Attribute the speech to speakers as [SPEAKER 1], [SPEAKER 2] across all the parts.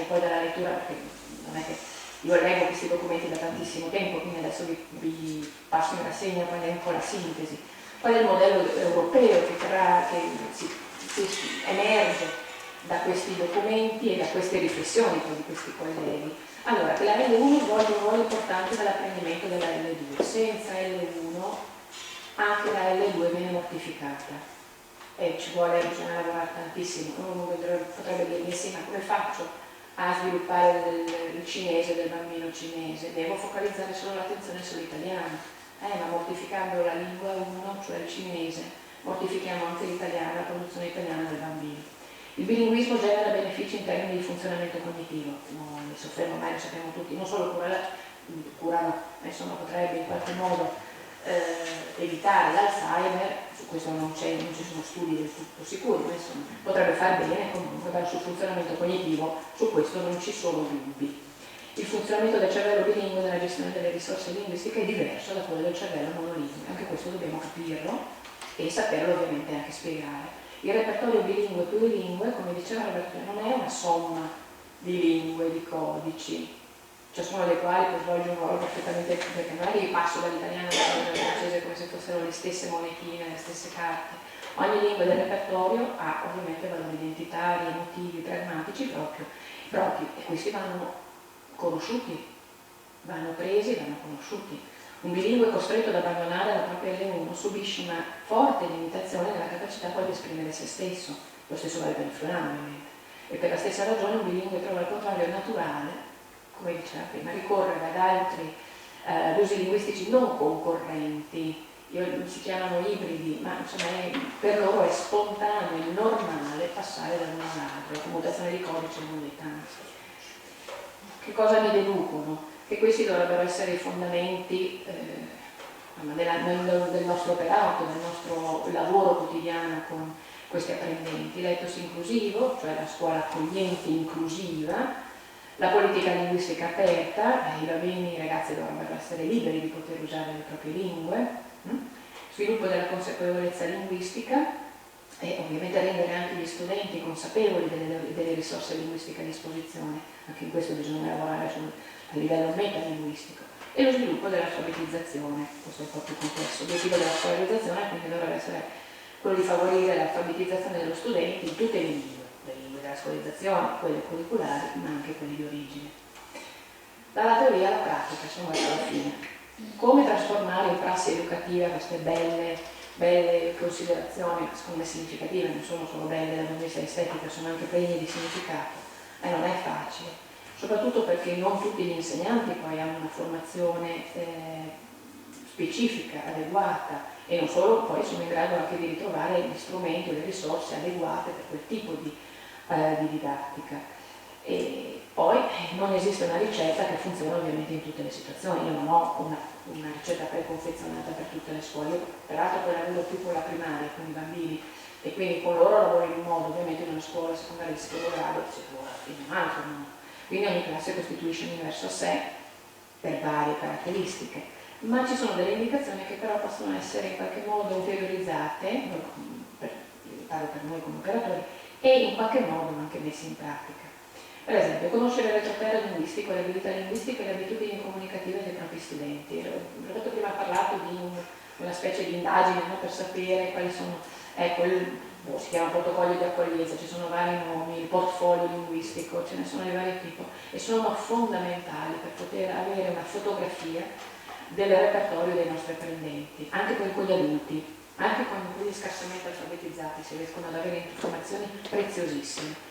[SPEAKER 1] poi dalla lettura, perché non è che io leggo questi documenti da tantissimo tempo, quindi adesso vi passo in rassegna qual è un po' la sintesi. Qual è il modello europeo che si emerge da questi documenti e da queste riflessioni di questi colleghi? Allora, che la L1 svolge un ruolo importante nell'apprendimento della L2. Senza L1 anche la L2 viene mortificata. Bisogna lavorare tantissimo. Uno potrebbe dirmi sì, ma come faccio a sviluppare il cinese del bambino cinese? Devo focalizzare solo l'attenzione sull'italiano. Ma mortificando la lingua 1, cioè il cinese, mortifichiamo anche l'italiano, la produzione italiana del bambino. Il bilinguismo genera benefici in termini di funzionamento cognitivo, non mi soffermo mai, lo sappiamo tutti, non solo curano, insomma potrebbe in qualche modo evitare l'Alzheimer, su questo non ci sono studi del tutto sicuri, ma insomma potrebbe far bene comunque sul funzionamento cognitivo, su questo non ci sono dubbi. Il funzionamento del cervello bilingue nella gestione delle risorse linguistiche è diverso da quello del cervello monolingue, anche questo dobbiamo capirlo e saperlo ovviamente anche spiegare. Il repertorio bilingue e plurilingue, come diceva Roberto, non è una somma di lingue, di codici, ciascuno dei quali può svolgere un ruolo perfettamente, perché magari passo dall'italiano al francese come se fossero le stesse monetine, le stesse carte. Ogni lingua del repertorio ha ovviamente valori identitari, emotivi, pragmatici propri e questi vanno conosciuti, vanno presi, vanno conosciuti. Un bilingue costretto ad abbandonare la propria L1 subisce una forte limitazione nella capacità poi di esprimere se stesso, lo stesso vale per il furlano ovviamente. E per la stessa ragione un bilingue trova al contrario naturale, come diceva prima, ricorrere ad altri usi linguistici non concorrenti, si chiamano ibridi, ma insomma per loro è spontaneo e normale passare da uno all'altro, la commutazione di codice è uno dei tanti. Che cosa mi deducono? Che questi dovrebbero essere i fondamenti del nostro operato, del nostro lavoro quotidiano con questi apprendenti. L'ethos inclusivo, cioè la scuola accogliente inclusiva, la politica linguistica aperta, i bambini e i ragazzi dovrebbero essere liberi di poter usare le proprie lingue, sviluppo della consapevolezza linguistica e ovviamente rendere anche gli studenti consapevoli delle risorse linguistiche a disposizione, anche in questo bisogna lavorare a livello metalinguistico, e lo sviluppo dell'alfabetizzazione, questo è un po' più complesso. L'obiettivo della scolarizzazione quindi dovrebbe essere quello di favorire l'alfabetizzazione dello studente in tutte le lingue della scolarizzazione, quelle curriculari, ma anche quelle di origine. Dalla teoria alla pratica, sono verso la fine. Come trasformare in prassi educativa queste belle considerazioni, secondo me significative, non sono solo belle dal punto di vista estetico, sono anche pregne di significato, e non è facile, soprattutto perché non tutti gli insegnanti poi hanno una formazione specifica, adeguata, e non solo, poi sono in grado anche di ritrovare gli strumenti o le risorse adeguate per quel tipo di didattica. E poi non esiste una ricetta che funziona ovviamente in tutte le situazioni, io non ho una ricetta preconfezionata per tutte le scuole, io peraltro poi lavoro più con la primaria, con i bambini, e quindi con loro lavoro in un modo, ovviamente in una scuola secondaria di secondo grado si lavora in un altro modo, quindi ogni classe costituisce un universo a sé per varie caratteristiche, ma ci sono delle indicazioni che però possono essere in qualche modo interiorizzate, parlo per noi come operatori, e in qualche modo anche messe in pratica. Per esempio, conoscere il retroterra linguistico, le abilità linguistiche e le abitudini comunicative dei propri studenti. Roberto prima ha parlato di una specie di indagine, no, per sapere quali sono, si chiama protocollo di accoglienza, ci sono vari nomi, il portfolio linguistico, ce ne sono di vario tipo e sono fondamentali per poter avere una fotografia del repertorio dei nostri apprendenti, anche con gli adulti, anche con quelli scarsamente alfabetizzati, si riescono ad avere informazioni preziosissime.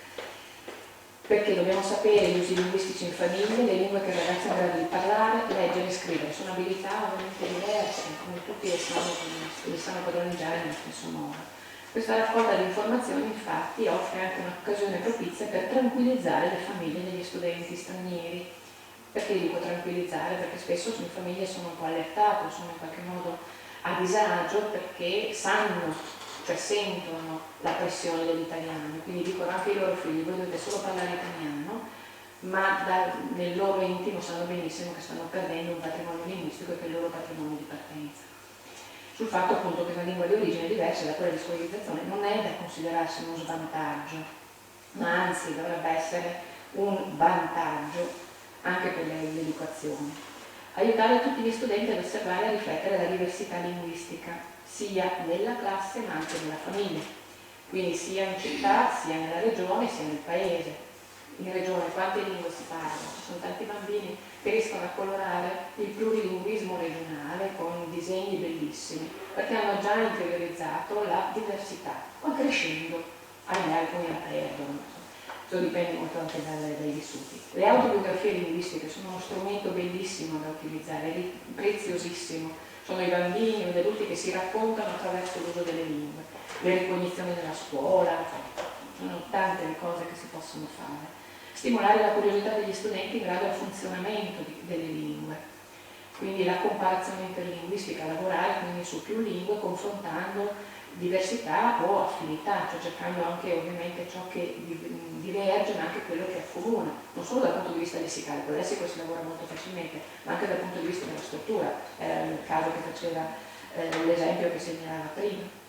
[SPEAKER 1] Perché dobbiamo sapere gli usi linguistici in famiglia, le lingue che il ragazzo è in grado di parlare, leggere e scrivere. Sono abilità ovviamente diverse, come tutti le sanno padroneggiare nello stesso modo. Questa raccolta di informazioni infatti offre anche un'occasione propizia per tranquillizzare le famiglie degli studenti stranieri. Perché li dico tranquillizzare? Perché spesso le famiglie sono un po' allertate, sono in qualche modo a disagio perché sanno, cioè sentono la pressione dell'italiano, quindi dicono anche ai loro figli: voi dovete solo parlare italiano, ma nel loro intimo sanno benissimo che stanno perdendo un patrimonio linguistico e che è il loro patrimonio di partenza. Sul fatto appunto che una lingua di origine diversa da quella di scolarizzazione non è da considerarsi uno svantaggio, ma anzi dovrebbe essere un vantaggio anche per l'educazione. Aiutare tutti gli studenti ad osservare e a riflettere la diversità linguistica, sia nella classe ma anche nella famiglia, quindi sia in città, sia nella regione, sia nel paese. In regione quante lingue si parlano? Ci sono tanti bambini che riescono a colorare il plurilinguismo regionale con disegni bellissimi, perché hanno già interiorizzato la diversità. Poi crescendo, ahimè, alcuni la perdono. Questo dipende molto anche dai vissuti. Le autobiografie linguistiche sono uno strumento bellissimo da utilizzare, preziosissimo. Sono i bambini o gli adulti che si raccontano attraverso l'uso delle lingue, le ricognizioni nella scuola, sono tante le cose che si possono fare. Stimolare la curiosità degli studenti in grado al funzionamento delle lingue, quindi la comparazione interlinguistica, lavorare quindi su più lingue confrontando diversità o affinità, cioè cercando anche ovviamente ciò che diverge ma anche quello che accomuna, non solo dal punto di vista lessicale, con il lessico si lavora molto facilmente, ma anche dal punto di vista della struttura, era il caso che faceva l'esempio che segnalava prima.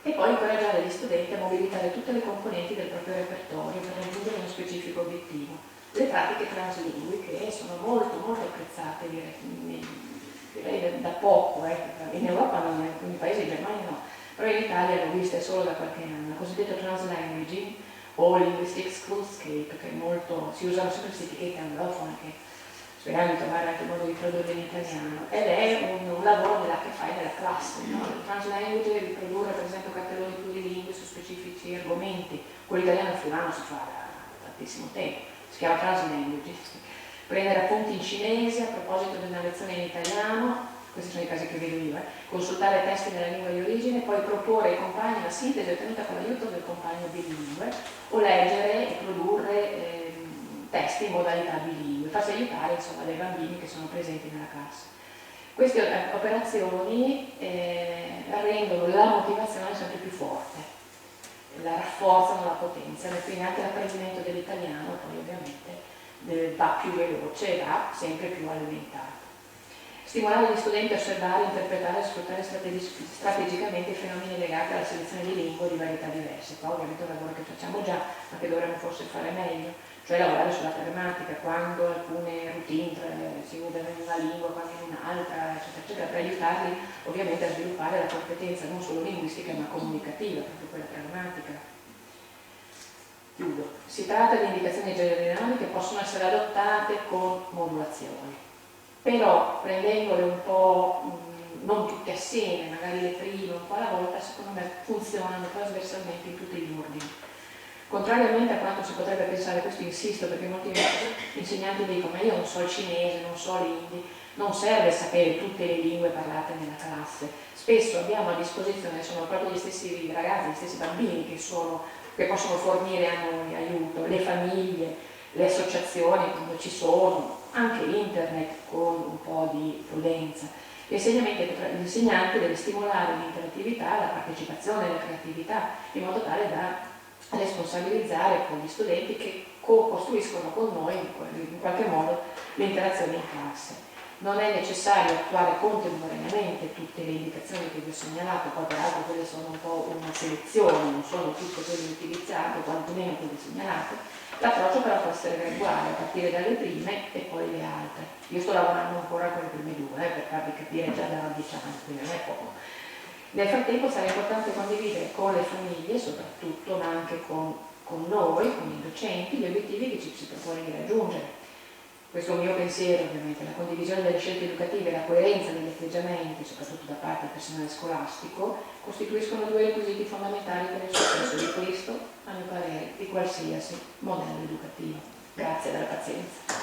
[SPEAKER 1] E poi incoraggiare gli studenti a mobilitare tutte le componenti del proprio repertorio per raggiungere uno specifico obiettivo. Le pratiche translingui che sono molto apprezzate, direi da poco, in Europa non, in alcuni paesi, in Germania no, però in Italia l'ho vista solo da qualche anno, il cosiddetto translanguaging o linguistic schoolscape, che si usano sempre queste etichette anglofone che speriamo di trovare anche il modo di tradurre in italiano, ed è un lavoro che fai nella classe, no? Il translanguage, riprodurre per esempio cartelloni plurilingui su specifici argomenti, con l'italiano e il fulano si fa da tantissimo tempo, si chiama translanguage, prendere appunti in cinese a proposito di una lezione in italiano, questi sono i casi che vedo io, consultare testi nella lingua di origine, poi proporre ai compagni una sintesi ottenuta con l'aiuto del compagno bilingue, o leggere e produrre testi in modalità bilingue, farsi aiutare insomma dai bambini che sono presenti nella classe. Queste operazioni rendono la motivazione sempre più forte, la rafforzano, la potenziano, e quindi anche l'apprendimento dell'italiano poi ovviamente va più veloce e va sempre più alimentato. Stimolare gli studenti a osservare, interpretare e sfruttare strategicamente i fenomeni legati alla selezione di lingue di varietà diverse. Qua ovviamente è un lavoro che facciamo già, ma che dovremmo forse fare meglio, cioè lavorare sulla grammatica, quando alcune routine si usano in una lingua, quando in un'altra, eccetera, eccetera, per aiutarli ovviamente a sviluppare la competenza non solo linguistica ma comunicativa, proprio quella pragmatica. Chiudo. Si tratta di indicazioni generali che possono essere adottate con modulazioni, però prendendole un po', non tutte assieme, magari le prime un po' alla volta, secondo me funzionano trasversalmente in tutti gli ordini. Contrariamente a quanto si potrebbe pensare, questo insisto perché molti insegnanti dicono ma io non so il cinese, non so l'indi, non serve sapere tutte le lingue parlate nella classe, spesso abbiamo a disposizione, sono proprio gli stessi ragazzi, gli stessi bambini che possono fornire a noi aiuto, le famiglie, le associazioni quando ci sono, anche internet con un po' di prudenza. L'insegnante deve stimolare l'interattività, la partecipazione e la creatività in modo tale da responsabilizzare con gli studenti che co-costruiscono con noi in qualche modo l'interazione in classe. Non è necessario attuare contemporaneamente tutte le indicazioni che vi ho segnalato, poi peraltro quelle sono un po' una selezione, non sono tutte quelle utilizzate, quantomeno quelle segnalate. L'approccio però può essere graduale, a partire dalle prime e poi le altre. Io sto lavorando ancora con le prime due, per farvi capire già da 10 anni, quindi non è poco. Nel frattempo sarà importante condividere con le famiglie soprattutto, ma anche con noi, con i docenti, gli obiettivi che ci si propone di raggiungere. Questo è un mio pensiero ovviamente, la condivisione delle scelte educative e la coerenza degli atteggiamenti, soprattutto da parte del personale scolastico, costituiscono due requisiti fondamentali per il successo di questo, a mio parere, di qualsiasi modello educativo. Grazie della pazienza.